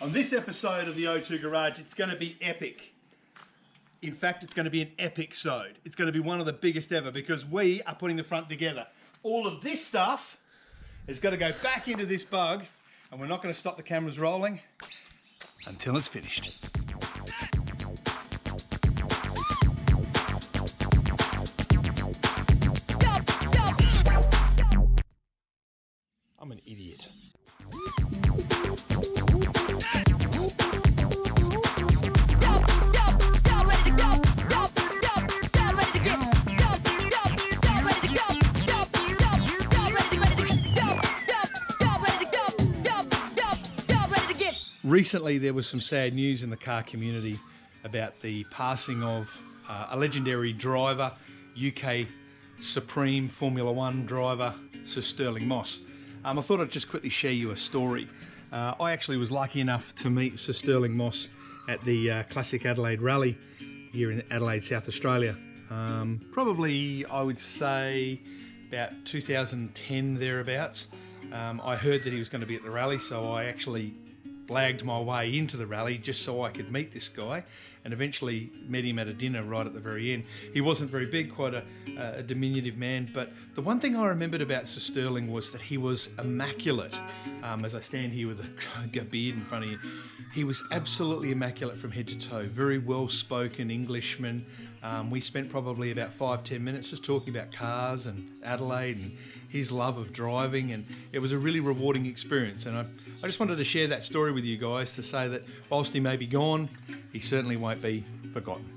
On this episode of the O2 Garage, it's going to be epic. In fact, it's going to be an epic-sode. It's going to be one of the biggest ever because we are putting the front together. All of this stuff is going to go back into this bug, and we're not going to stop the cameras rolling until it's finished. I'm an idiot. Recently there was some sad news in the car community about the passing of a legendary driver, UK Supreme Formula One driver, Sir Stirling Moss. I thought I'd just quickly share you a story. I actually was lucky enough to meet Sir Stirling Moss at the Classic Adelaide Rally here in Adelaide, South Australia. Probably, I would say, about 2010 thereabouts. I heard that he was going to be at the rally, so I actually blagged my way into the rally just so I could meet this guy, and eventually met him at a dinner right at the very end. He wasn't very big, quite a diminutive man, but the one thing I remembered about Sir Stirling was that he was immaculate. As I stand here with a beard in front of you, he was absolutely immaculate from head to toe. Very well-spoken Englishman. We spent probably about 5-10 minutes just talking about cars and Adelaide and his love of driving, and it was a really rewarding experience. And I just wanted to share that story with you guys to say that whilst he may be gone, he certainly won't be forgotten.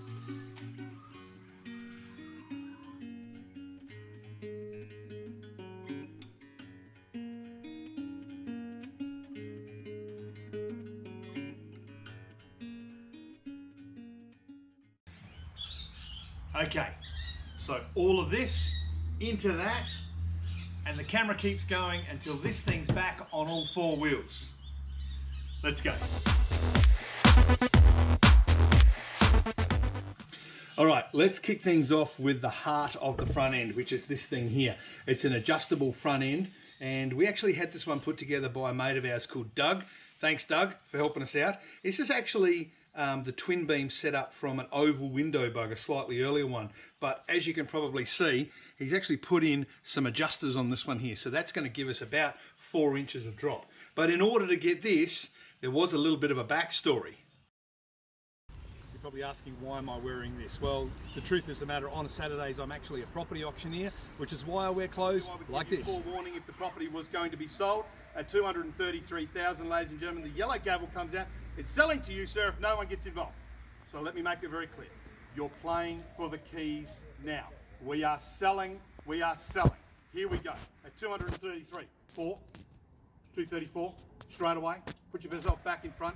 Okay, so all of this into that, and the camera keeps going until this thing's back on all four wheels. Let's go. All right, let's kick things off with the heart of the front end, which is this thing here. It's an adjustable front end, and we actually had this one put together by a mate of ours called Doug. Thanks, Doug, for helping us out. This is actually the twin beam set up from an oval window bug, a slightly earlier one. But as you can probably see, he's actually put in some adjusters on this one here. So that's going to give us about 4 inches of drop. But in order to get this, there was a little bit of a backstory. You're probably asking, why am I wearing this? Well, the truth is the matter, on Saturdays I'm actually a property auctioneer, which is why I wear clothes like this. Forewarning if the property was going to be sold at 233,000, ladies and gentlemen, the yellow gavel comes out. It's selling to you, sir, if no one gets involved. So let me make it very clear. You're playing for the keys now. We are selling, we are selling. Here we go, at 233, 4, 234, straight away. Put yourself back in front.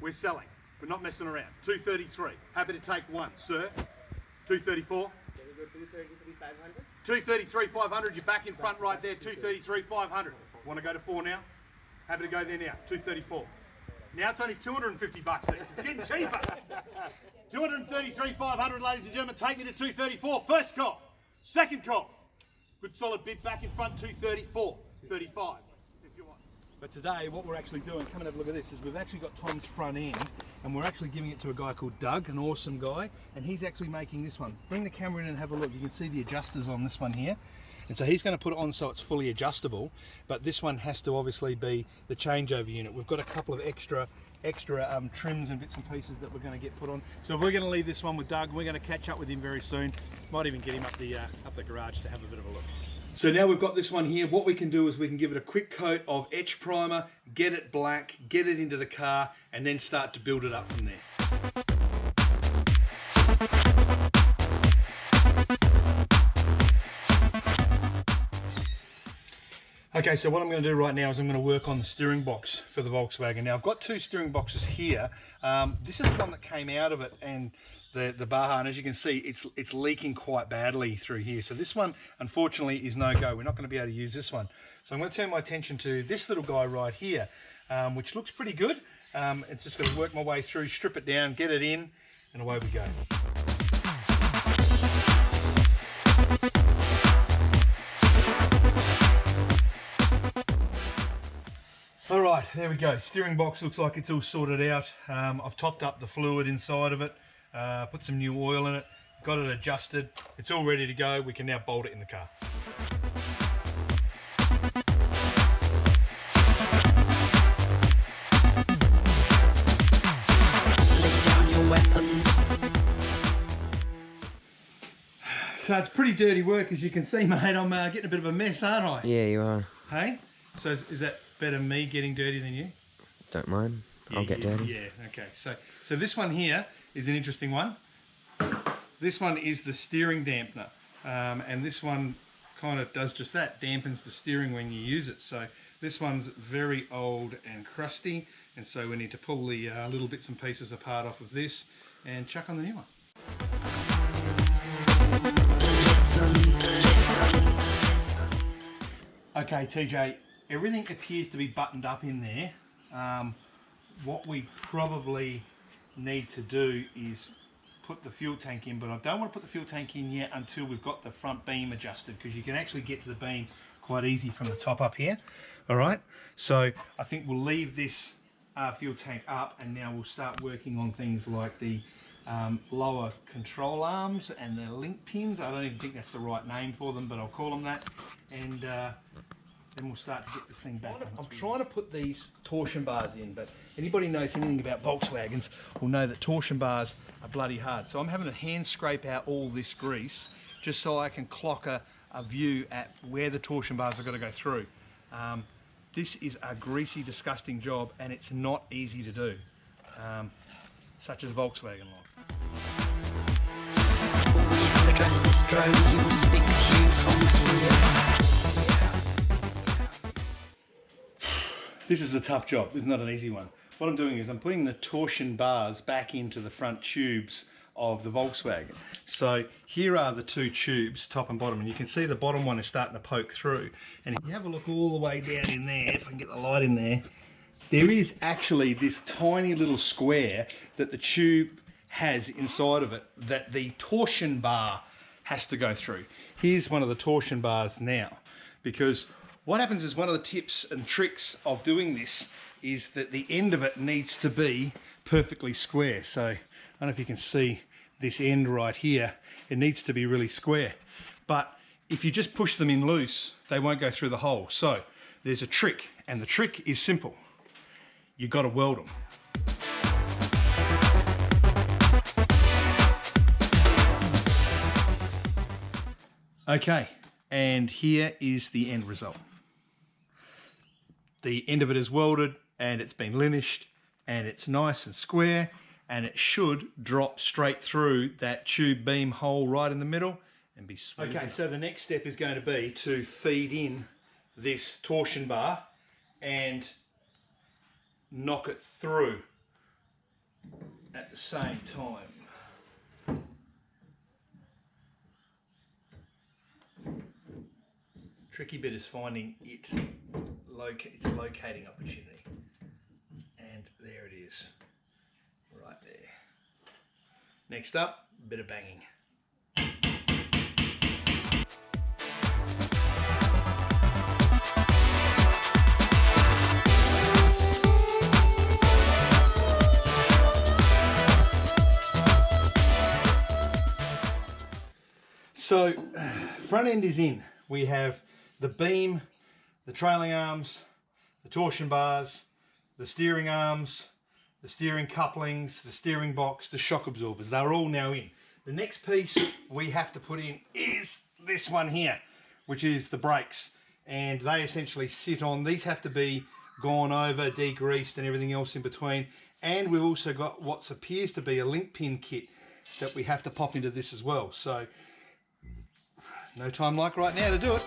We're selling, we're not messing around. 233, happy to take one, sir. 234. 233, 500, you're back in front right there, 233, 500. Want to go to 4 now? Happy to go there now, 234. Now it's only 250 bucks there. It's getting cheaper. 233, 500, ladies and gentlemen. Take me to 234. First call. Second call. Good solid bid back in front, 234, 35, if you want. But today, what we're actually doing, come and have a look at this, is we've actually got Tom's front end, and we're actually giving it to a guy called Doug, an awesome guy, and he's actually making this one. Bring the camera in and have a look. You can see the adjusters on this one here. And so he's going to put it on so it's fully adjustable, but this one has to obviously be the changeover unit. We've got a couple of extra trims and bits and pieces that we're going to get put on. So we're going to leave this one with Doug. We're going to catch up with him very soon. Might even get him up the garage to have a bit of a look. So now we've got this one here. What we can do is we can give it a quick coat of etch primer, get it black, get it into the car, and then start to build it up from there. Okay, so what I'm going to do right now is I'm going to work on the steering box for the Volkswagen. Now I've got 2 steering boxes here. This is the one that came out of it, and the Baja, and as you can see, it's leaking quite badly through here. So this one, unfortunately, is no go. We're not going to be able to use this one. So I'm going to turn my attention to this little guy right here, which looks pretty good. It's just going to work my way through, strip it down, get it in, and away we go. All right, there we go. Steering box looks like it's all sorted out. I've topped up the fluid inside of it, put some new oil in it, got it adjusted. It's all ready to go. We can now bolt it in the car. So it's pretty dirty work, as you can see, mate. I'm getting a bit of a mess, aren't I? Yeah, you are. Hey? So is that better me getting dirty than you? Don't mind. I'll get dirty. Yeah, okay. So this one here is an interesting one. This one is the steering dampener. And this one kind of does just that, dampens the steering when you use it. So this one's very old and crusty. And so we need to pull the little bits and pieces apart off of this and chuck on the new one. Okay, TJ, everything appears to be buttoned up in there. What we probably need to do is put the fuel tank in, but I don't want to put the fuel tank in yet until we've got the front beam adjusted, because you can actually get to the beam quite easy from the top up here. All right, so I think we'll leave this fuel tank up, and now we'll start working on things like the lower control arms and the link pins. I don't even think that's the right name for them, but I'll call them that. And then we'll start to get this thing back. I'm trying to put these torsion bars in, but anybody knows anything about Volkswagens will know that torsion bars are bloody hard. So I'm having to hand scrape out all this grease just so I can clock a view at where the torsion bars are going to go through. This is a greasy, disgusting job, and it's not easy to do, such as Volkswagen like. Address this drone, he will speak to you from here. This is a tough job. This is not an easy one. What I'm doing is I'm putting the torsion bars back into the front tubes of the Volkswagen. So here are the two tubes, top and bottom, and you can see the bottom one is starting to poke through. And if you have a look all the way down in there, if I can get the light in there, there is actually this tiny little square that the tube has inside of it that the torsion bar has to go through. Here's one of the torsion bars now, because what happens is one of the tips and tricks of doing this is that the end of it needs to be perfectly square. So I don't know if you can see this end right here. It needs to be really square. But if you just push them in loose, they won't go through the hole. So there's a trick, and the trick is simple. You've got to weld them. Okay, and here is the end result. The end of it is welded, and it's been linished, and it's nice and square, and it should drop straight through that tube beam hole right in the middle and be smooth. Okay, so the next step is going to be to feed in this torsion bar and knock it through at the same time. Tricky bit is finding its locating opportunity, and there it is, right there. Next up, a bit of banging. So, front end is in. We have the beam, the trailing arms, the torsion bars, the steering arms, the steering couplings, the steering box, the shock absorbers. They're all now in. The next piece we have to put in is this one here, which is the brakes. And they essentially sit on, these have to be gone over, degreased and everything else in between. And we've also got what appears to be a link pin kit that we have to pop into this as well. So, no time like right now to do it.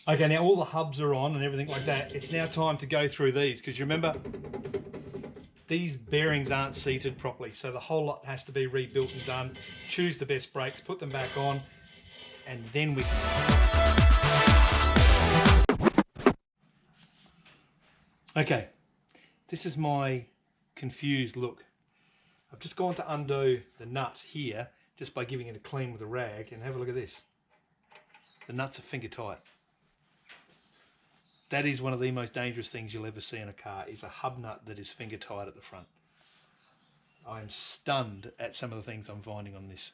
Okay, now all the hubs are on and everything like that. It's now time to go through these, because you remember, these bearings aren't seated properly, so the whole lot has to be rebuilt and done. Choose the best brakes, put them back on, and then we Okay, this is my confused look. I've just gone to undo the nut here just by giving it a clean with a rag, and have a look at this. the nuts are finger tight. That is one of the most dangerous things you'll ever see in a car, is a hub nut that is finger tight at the front. I am stunned at some of the things I'm finding on this.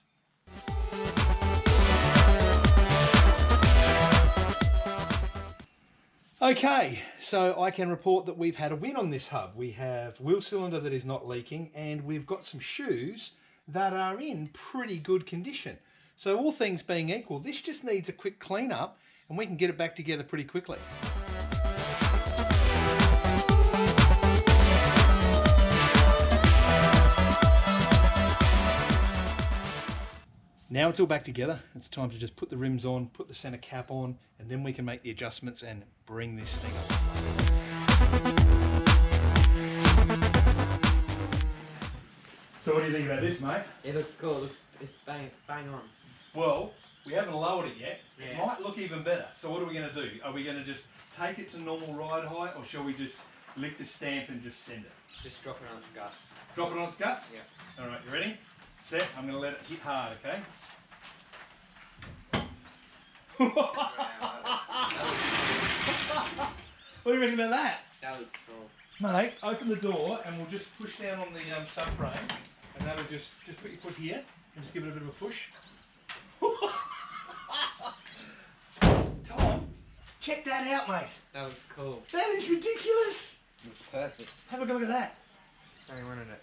Okay, so I can report that we've had a win on this hub. We have wheel cylinder that is not leaking, and we've got some shoes that are in pretty good condition. So all things being equal, this just needs a quick clean up and we can get it back together pretty quickly. Now it's all back together. It's time to just put the rims on, put the center cap on, and then we can make the adjustments and bring this thing up. So what do you think about this, mate? It looks cool. It's bang on. Well, we haven't lowered it yet. Yeah. It might look even better. So what are we going to do? Are we going to just take it to normal ride height, or shall we just lick the stamp and just send it? Just drop it on its guts. Drop it on its guts? Yeah. All right, you ready? Set. I'm going to let it hit hard, okay? What do you reckon about that? That looks cool. Mate, open the door and we'll just push down on the subframe, and that'll just put your foot here and just give it a bit of a push. Tom, check that out, mate. That looks cool. That is ridiculous. Looks perfect. Have a go look at that. I wanted it.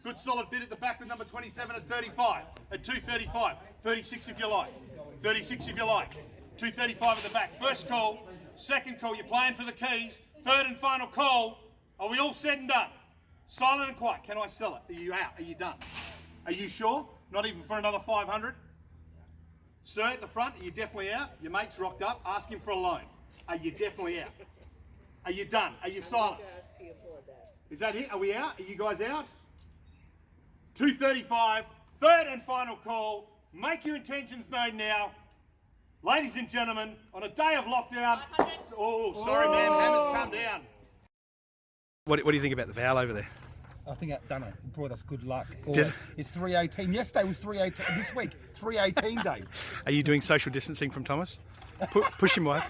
Good solid bit at the back with number 27 at 35, at 235, 36 if you like, 36 if you like, 235 at the back. First call, second call, you're playing for the keys, third and final call. Are we all said and done? Silent and quiet. Can I sell it? Are you out? Are you done? Are you sure? Not even for another 500? Sir at the front, are you definitely out? Your mate's rocked up, ask him for a loan. Are you definitely out? Are you done? Are you silent? Is that it? Are we out? Are you guys out? 235, third and final call. Make your intentions known now. Ladies and gentlemen, on a day of lockdown. Oh, sorry, ma'am, hammer's come down. What do you think about the valve over there? I think that done it. It brought us good luck. Always. It's 318. Yesterday was 318. This week, 318 day. Are you doing social distancing from Thomas? Push him away.